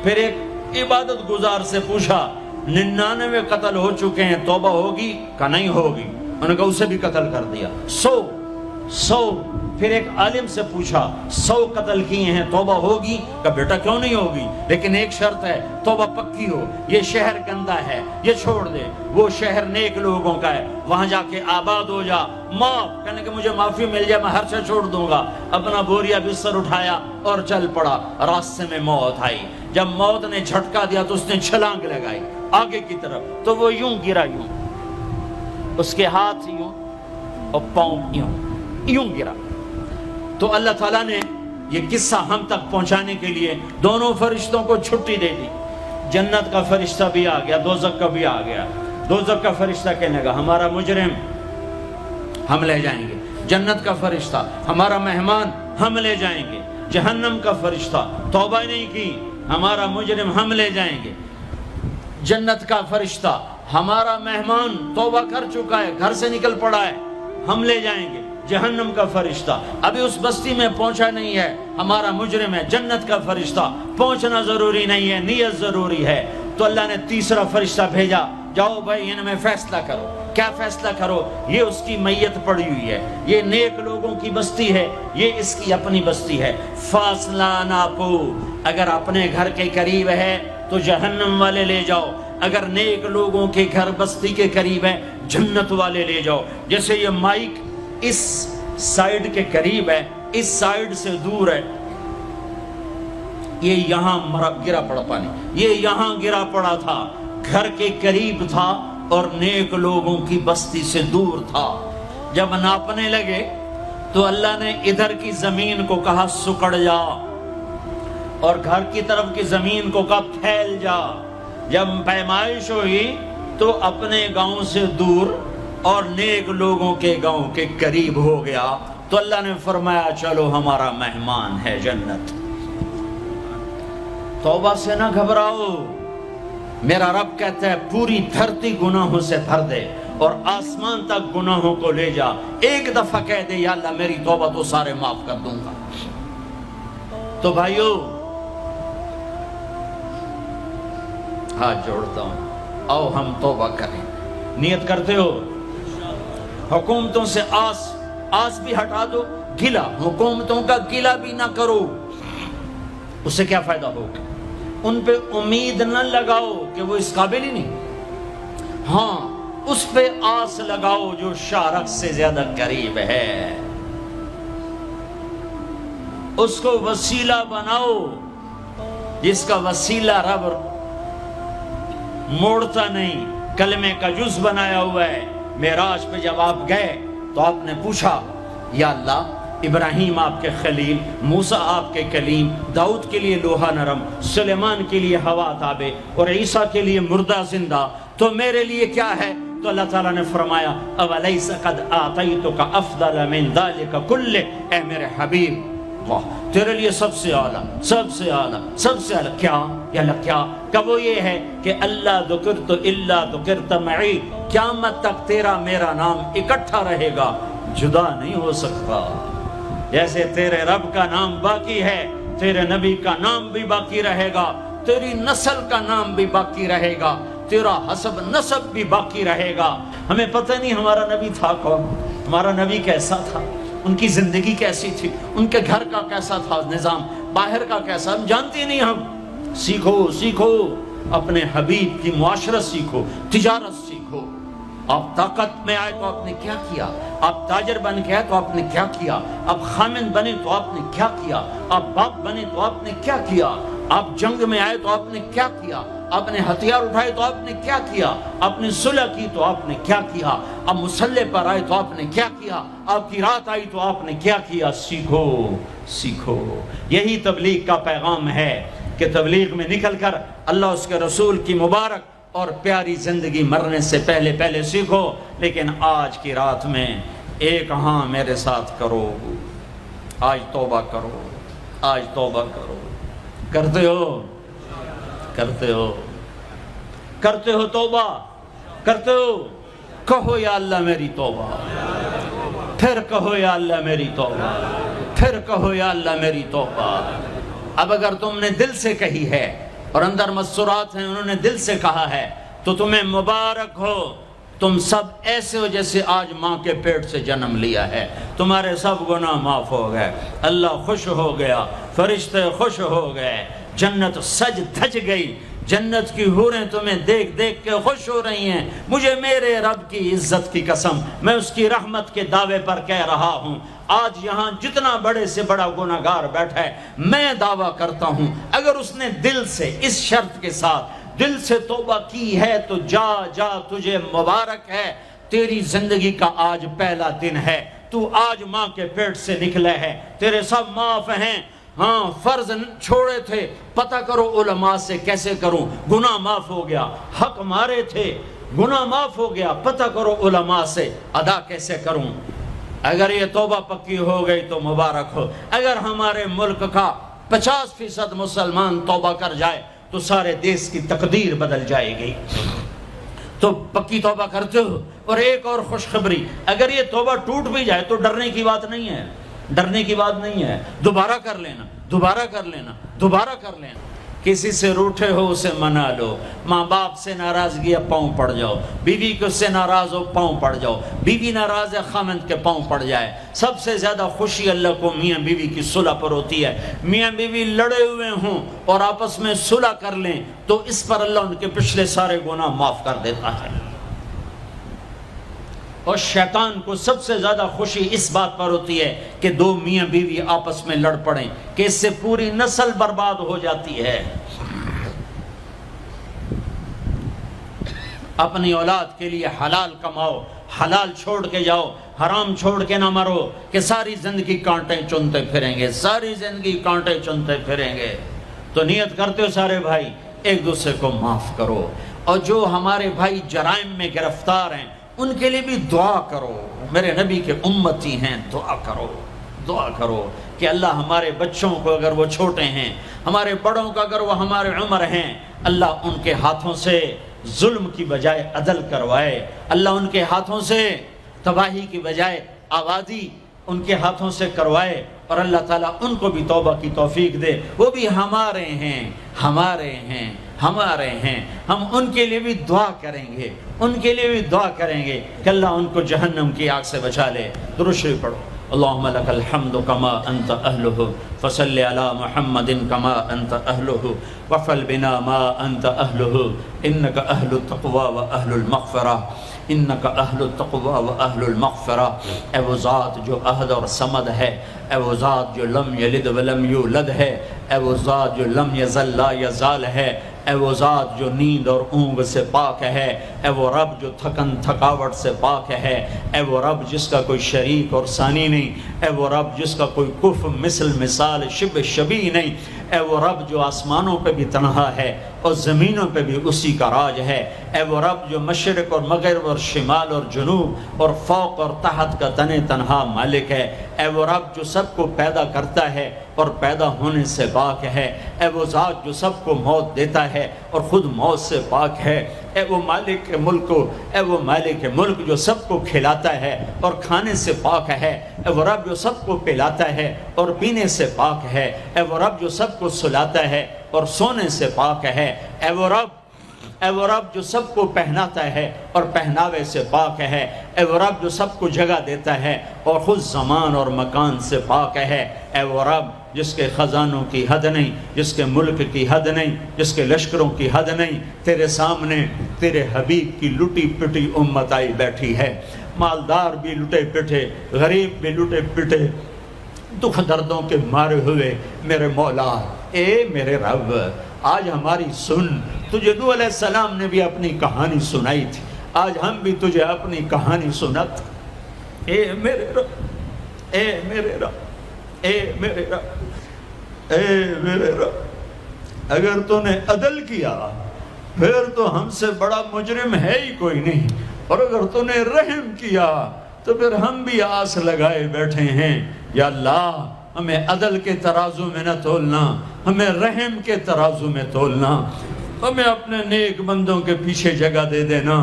پھر ایک عبادت گزار سے پوچھا 99 قتل ہو چکے ہیں، توبہ ہوگی کہ نہیں ہوگی؟ انہوں نے کہا اسے بھی قتل کر دیا۔ 100 پھر ایک عالم سے پوچھا 100 قتل کیے ہیں، توبہ ہوگی؟ کہ بیٹا کیوں نہیں ہوگی، لیکن ایک شرط ہے، توبہ پکی ہو، یہ شہر گندا ہے یہ چھوڑ دے، وہ شہر نیک لوگوں کا ہے، وہاں جا کے آباد ہو جا، معاف کہنے کہ مجھے معافی مل جائے میں ہر شے چھوڑ دوں گا۔ اپنا بوریا بستر اٹھایا اور چل پڑا۔ راستے میں موت آئی، جب موت نے جھٹکا دیا تو اس نے چھلانگ لگائی آگے کی طرف، تو وہ یوں گرا، یوں اس کے ہاتھ یوں اور پاؤں یوں گرا۔ تو اللہ تعالیٰ نے یہ قصہ ہم تک پہنچانے کے لیے دونوں فرشتوں کو چھٹی دے دی۔ جنت کا فرشتہ بھی آ گیا، دوزخ کا بھی آ گیا۔ دوزخ کا فرشتہ کہنے لگا ہمارا مجرم ہم لے جائیں گے، جنت کا فرشتہ ہمارا مہمان ہم لے جائیں گے، جہنم کا فرشتہ توبہ نہیں کی ہمارا مجرم ہم لے جائیں گے، جنت کا فرشتہ ہمارا مہمان توبہ کر چکا ہے گھر سے نکل پڑا ہے ہم لے جائیں گے، جہنم کا فرشتہ ابھی اس بستی میں پہنچا نہیں ہے ہمارا مجرم ہے، جنت کا فرشتہ پہنچنا ضروری نہیں ہے نیت ضروری ہے۔ تو اللہ نے تیسرا فرشتہ بھیجا، جاؤ بھائی ان میں فیصلہ کرو۔ کیا فیصلہ کرو؟ یہ اس کی میت پڑی ہوئی ہے، یہ نیک لوگوں کی بستی ہے، یہ اس کی اپنی بستی ہے، فاصلہ ناپو، اگر اپنے گھر کے قریب ہے تو جہنم والے لے جاؤ، اگر نیک لوگوں کے گھر بستی کے قریب ہے جنت والے لے جاؤ۔ جیسے یہ مائک اس سائیڈ کے قریب ہے، اس سائیڈ سے دور ہے، یہ یہاں گرا پڑا پانی، یہ یہاں گرا پڑا تھا، گھر کے قریب تھا اور نیک لوگوں کی بستی سے دور تھا۔ جب ناپنے لگے تو اللہ نے ادھر کی زمین کو کہا سکڑ جا، اور گھر کی طرف کی زمین کو کہا پھیل جا۔ جب پیمائش ہوئی تو اپنے گاؤں سے دور اور نیک لوگوں کے گاؤں کے قریب ہو گیا، تو اللہ نے فرمایا چلو ہمارا مہمان ہے جنت۔ توبہ سے نہ گھبراؤ، میرا رب کہتا ہے پوری دھرتی گناہوں سے بھر دے اور آسمان تک گناہوں کو لے جا، ایک دفعہ کہہ دے یا اللہ میری توبہ تو سارے معاف کر دوں گا۔ تو بھائیو ہاتھ جوڑتا ہوں، آؤ ہم توبہ کریں۔ نیت کرتے ہو؟ حکومتوں سے آس بھی ہٹا دو، گلا حکومتوں کا گلا بھی نہ کرو، اس سے کیا فائدہ ہوگا؟ ان پہ امید نہ لگاؤ کہ وہ اس قابل ہی نہیں، ہاں اس پہ آس لگاؤ جو شارق سے زیادہ قریب ہے، اس کو وسیلہ بناؤ جس کا وسیلہ رب موڑتا نہیں، کلمے کا جز بنایا ہوا ہے۔ معراج پہ جب آپ گئے تو آپ نے پوچھا یا اللہ ابراہیم آپ کے خلیل، موسیٰ آپ کے کلیم، داؤد کے لیے لوہا نرم، سلیمان کے لیے ہوا تابع اور عیسیٰ کے لیے مردہ زندہ، تو میرے لیے کیا ہے؟ تو اللہ تعالیٰ نے فرمایا اولیس قد آتیتک افضل من ذلک کلہ، اے میرے حبیب واہ تیرے لیے سب سے اعلیٰ سب سے اعلیٰ سب سے اعلیٰ کیا؟ یا اللہ کیا؟ کہ وہ یہ ہے کہ اللہ ذکرت الا ذکرت معی، قیامت تک تیرا میرا نام اکٹھا رہے گا، جدا نہیں ہو سکتا۔ جیسے تیرے رب کا نام باقی ہے، تیرے نبی کا نام بھی باقی رہے گا، تیری نسل کا نام بھی باقی رہے گا، تیرا حسب نسب بھی باقی رہے گا۔ ہمیں پتہ نہیں ہمارا نبی تھا کون، ہمارا نبی کیسا تھا، ان کی زندگی کیسی تھی، ان کے گھر کا کیسا تھا نظام، باہر کا کیسا، ہم جانتے نہیں۔ ہم سیکھو اپنے حبیب کی معاشرت سیکھو، تجارت سیکھو۔ آپ طاقت میں آئے تو آپ نے کیا کیا، آپ تاجر بن کے آئے تو آپ نے کیا کیا، آپ خامن بنے تو آپ نے کیا کیا، آپ باپ بنے تو آپ نے کیا کیا، آپ جنگ میں آئے تو آپ نے کیا کیا، آپ نے ہتھیار اٹھائے تو آپ نے کیا کیا، آپ نے صلح کی تو آپ نے کیا کیا، آپ مسلح پر آئے تو آپ نے کیا کیا، آپ کی رات آئی تو آپ نے کیا کیا۔ سیکھو۔ یہی تبلیغ کا پیغام ہے کہ تبلیغ میں نکل کر اللہ اس کے رسول کی مبارک اور پیاری زندگی مرنے سے پہلے سیکھو۔ لیکن آج کی رات میں ایک ہاں میرے ساتھ کرو، آج توبہ کرو، آج توبہ کرو۔ کرتے ہو توبہ، کرتے ہو؟ کہو یا اللہ میری توبہ، پھر کہو یا اللہ میری توبہ، پھر کہو یا اللہ میری توبہ۔ اب اگر تم نے دل سے کہی ہے اور اندر مسرات ہیں، انہوں نے دل سے کہا ہے تو تمہیں مبارک ہو، تم سب ایسے ہو جیسے آج ماں کے پیٹ سے جنم لیا ہے، تمہارے سب گناہ معاف ہو گئے، اللہ خوش ہو گیا، فرشتے خوش ہو گئے، جنت سج دھج گئی، جنت کی حوریں تمہیں دیکھ دیکھ کے خوش ہو رہی ہیں۔ مجھے میرے رب کی عزت کی قسم، میں اس کی رحمت کے دعوے پر کہہ رہا ہوں، آج یہاں جتنا بڑے سے بڑا گناہگار بیٹھا ہے، میں دعویٰ کرتا ہوں اگر اس نے دل سے اس شرط کے ساتھ دل سے توبہ کی ہے تو جا جا، تجھے مبارک ہے، تیری زندگی کا آج پہلا دن ہے، تو آج ماں کے پیٹ سے نکلے ہے، تیرے سب معاف ہیں۔ ہاں فرض چھوڑے تھے، پتہ کرو علماء سے کیسے کروں، گناہ معاف ہو گیا، حق مارے تھے، گناہ معاف ہو گیا، پتہ کرو علماء سے ادا کیسے کروں۔ اگر یہ توبہ پکی ہو گئی تو مبارک ہو۔ اگر ہمارے ملک کا 50% مسلمان توبہ کر جائے تو سارے دیش کی تقدیر بدل جائے گی۔ تو پکی توبہ کرتے ہو۔ اور ایک اور خوشخبری، اگر یہ توبہ ٹوٹ بھی جائے تو ڈرنے کی بات نہیں ہے، ڈرنے کی بات نہیں ہے، دوبارہ کر لینا، دوبارہ کر لینا، دوبارہ کر لینا۔ کسی سے روٹھے ہو اسے منا لو، ماں باپ سے ناراضگی ہے پاؤں پڑ جاؤ، بیوی کو سے ناراض ہو پاؤں پڑ جاؤ، بیوی ناراض ہے خامند کے پاؤں پڑ جائے۔ سب سے زیادہ خوشی اللہ کو میاں بیوی کی صلح پر ہوتی ہے۔ میاں بیوی لڑے ہوئے ہوں اور آپس میں صلح کر لیں تو اس پر اللہ ان کے پچھلے سارے گناہ معاف کر دیتا ہے۔ اور شیطان کو سب سے زیادہ خوشی اس بات پر ہوتی ہے کہ دو میاں بیوی آپس میں لڑ پڑیں، کہ اس سے پوری نسل برباد ہو جاتی ہے۔ اپنی اولاد کے لیے حلال کماؤ، حلال چھوڑ کے جاؤ، حرام چھوڑ کے نہ مرو کہ ساری زندگی کانٹے چنتے پھریں گے، ساری زندگی کانٹے چنتے پھریں گے۔ تو نیت کرتے ہو سارے بھائی ایک دوسرے کو معاف کرو، اور جو ہمارے بھائی جرائم میں گرفتار ہیں ان کے لیے بھی دعا کرو، میرے نبی کے امتی ہیں، دعا کرو، دعا کرو کہ اللہ ہمارے بچوں کو اگر وہ چھوٹے ہیں، ہمارے بڑوں کو اگر وہ ہمارے عمر ہیں، اللہ ان کے ہاتھوں سے ظلم کی بجائے عدل کروائے، اللہ ان کے ہاتھوں سے تباہی کی بجائے آبادی ان کے ہاتھوں سے کروائے، اور اللہ تعالیٰ ان کو بھی توبہ کی توفیق دے۔ وہ بھی ہمارے ہیں، ہمارے ہیں، ہمارے ہیں، ہم ان کے لیے بھی دعا کریں گے، ان کے لیے بھی دعا کریں گے کہ اللہ ان کو جہنم کی آگ سے بچا لے۔ درود شریف پڑھو۔ اللہم لک الحمد کما انت اہلہ فصل علی محمد کما انت اہلہ وفعل بنا ما انت اہلہ انک اہل التقوی و اہل المغفرہ، انک اہل التقوی و اہل المغفرہ۔ اے وہ ذات جو احد اور صمد ہے، اے وہ ذات جو لم یلد ولم یولد ہے، اے وہ ذات جو لم یزل لا یزال ہے، اے وہ ذات جو نیند اور اونگ سے پاک ہے، اے وہ رب جو تھکن تھکاوٹ سے پاک ہے، اے وہ رب جس کا کوئی شریک اور ثانی نہیں، اے وہ رب جس کا کوئی کف مثل مثال شبہ شبیہ نہیں، اے وہ رب جو آسمانوں پہ بھی تنہا ہے اور زمینوں پہ بھی اسی کا راج ہے، اے وہ رب جو مشرق اور مغرب اور شمال اور جنوب اور فوق اور تحت کا تنہا مالک ہے، اے وہ رب جو سب کو پیدا کرتا ہے اور پیدا ہونے سے پاک ہے، اے وہ ذات جو سب کو موت دیتا ہے اور خود موت سے پاک ہے، اے وہ مالک ملک، اے وہ مالک ملک جو سب کو کھلاتا ہے اور کھانے سے پاک ہے، اے وہ رب جو سب کو پلاتا ہے اور پینے سے پاک ہے، اے وہ رب جو سب کو سلاتا ہے اور سونے سے پاک ہے، اے وہ رب جو سب کو پہناتا ہے اور پہناوے سے پاک ہے، اے وہ رب جو سب کو جگہ دیتا ہے اور خود زمان اور مکان سے پاک ہے، اے وہ رب جس کے خزانوں کی حد نہیں، جس کے ملک کی حد نہیں، جس کے لشکروں کی حد نہیں، تیرے سامنے تیرے حبیب کی لٹی پٹی امت آئی بیٹھی ہے، مالدار بھی لٹے پٹے، غریب بھی لٹے پٹے، دکھ دردوں کے مارے ہوئے میرے مولا، اے میرے رب آج ہماری سن۔ تجھے نوح علیہ السلام نے بھی اپنی کہانی سنائی تھی، آج ہم بھی تجھے اپنی کہانی سنت۔ اے میرے رب، اے میرے رب، اے میرے رب، اے میرے رب، اگر تو نے عدل کیا پھر تو ہم سے بڑا مجرم ہے ہی کوئی نہیں، اور اگر تو نے رحم کیا تو پھر ہم بھی آس لگائے بیٹھے ہیں۔ یا اللہ ہمیں عدل کے ترازو میں نہ تولنا، ہمیں رحم کے ترازو میں تولنا، ہمیں اپنے نیک بندوں کے پیچھے جگہ دے دینا،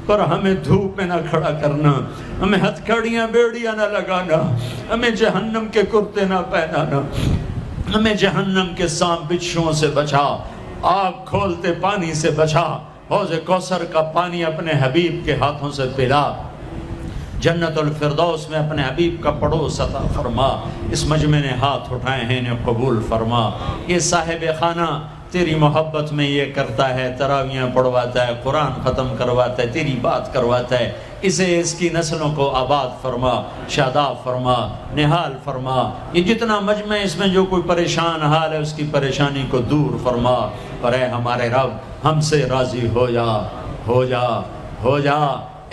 اور ہمیں دھوپ میں نہ کھڑا کرنا، ہمیں ہتھکڑیاں بیڑیاں نہ لگانا، ہمیں جہنم کے کرتے نہ پہنانا، ہمیں جہنم کے سانپ بچھوؤں سے بچا۔ آگ کھولتے پانی سے بچا، حوض کوثر کا پانی اپنے حبیب کے ہاتھوں سے پلا، جنت الفردوس میں اپنے حبیب کا پڑوس عطا فرما، اس مجمع نے ہاتھ اٹھائے ہیں انہیں قبول فرما۔ یہ صاحب خانہ تیری محبت میں یہ کرتا ہے، تراویاں پڑھواتا ہے، قرآن ختم کرواتا ہے، تیری بات کرواتا ہے، اسے اس کی نسلوں کو آباد فرما، شاداب فرما، نہال فرما۔ یہ جتنا مجمع اس میں جو کوئی پریشان حال ہے اس کی پریشانی کو دور فرما، اور اے ہمارے رب ہم سے راضی ہو جا، ہو جا، ہو جا۔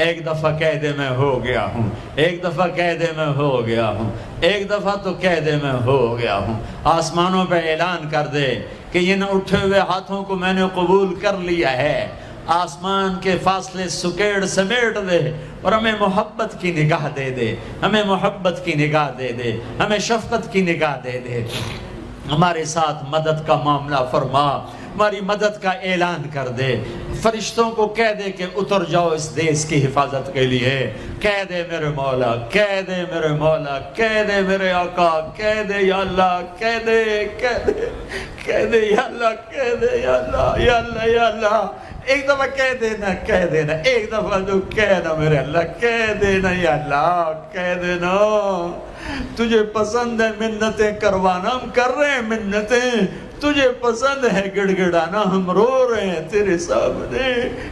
ایک دفعہ کہہ دے میں ہو گیا ہوں، ایک دفعہ کہہ دے میں ہو گیا ہوں، ایک دفعہ تو کہہ دے میں ہو گیا ہوں۔ آسمانوں پہ اعلان کر دے کہ ان اٹھے ہوئے ہاتھوں کو میں نے قبول کر لیا ہے۔ آسمان کے فاصلے سکیڑ سمیٹ دے اور ہمیں محبت کی نگاہ دے دے، ہمیں محبت کی نگاہ دے دے، ہمیں شفقت کی نگاہ دے دے۔ ہمارے ساتھ مدد کا معاملہ فرما، ہماری مدد کا اعلان کر دے۔ فرشتوں کو کہہ دے کہ اتر جاؤ اس دیس کی حفاظت کے لیے، کہہ دے میرے مولا، کہہ دے میرے مولا، کہہ دے میرے آقا، کہہ دے یا اللہ، کہہ دے، کہہ دے، کہہ دے یا اللہ، کہہ دے یا اللہ، یا اللہ، یا اللہ۔ ایک دفعہ کہہ دینا، کہہ دینا، ایک دفعہ جو کہنا میرے اللہ، کہہ دینا یا اللہ، کہہ دینا۔ تجھے پسند ہے منتیں کروانا، ہم کر رہے ہیں منتیں، تجھے پسند ہے گڑ گڑانا، ہم رو رہے ہیں تیرے سامنے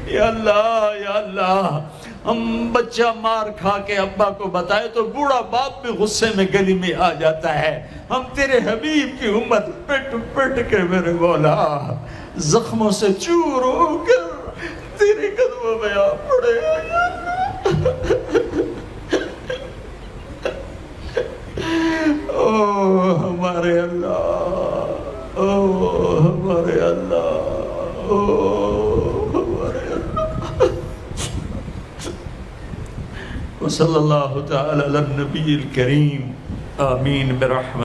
یا اللہ، یا اللہ۔ ہم بچہ مار کھا کے ابا کو بتائے تو بوڑھا باپ بھی غصے میں گلی میں آ جاتا ہے، ہم تیرے حبیب کی امت پٹ پٹ کے میرے مولا زخموں سے چور ہو کر تیرے قدموں میں آ پڑے یا اوہ ہمارے اللہ، اوہ ہمارے اللہ، اوہ ہمارے اللہ۔ وصلی اللہ تعالی علی النبی الکریم، آمین برحمت۔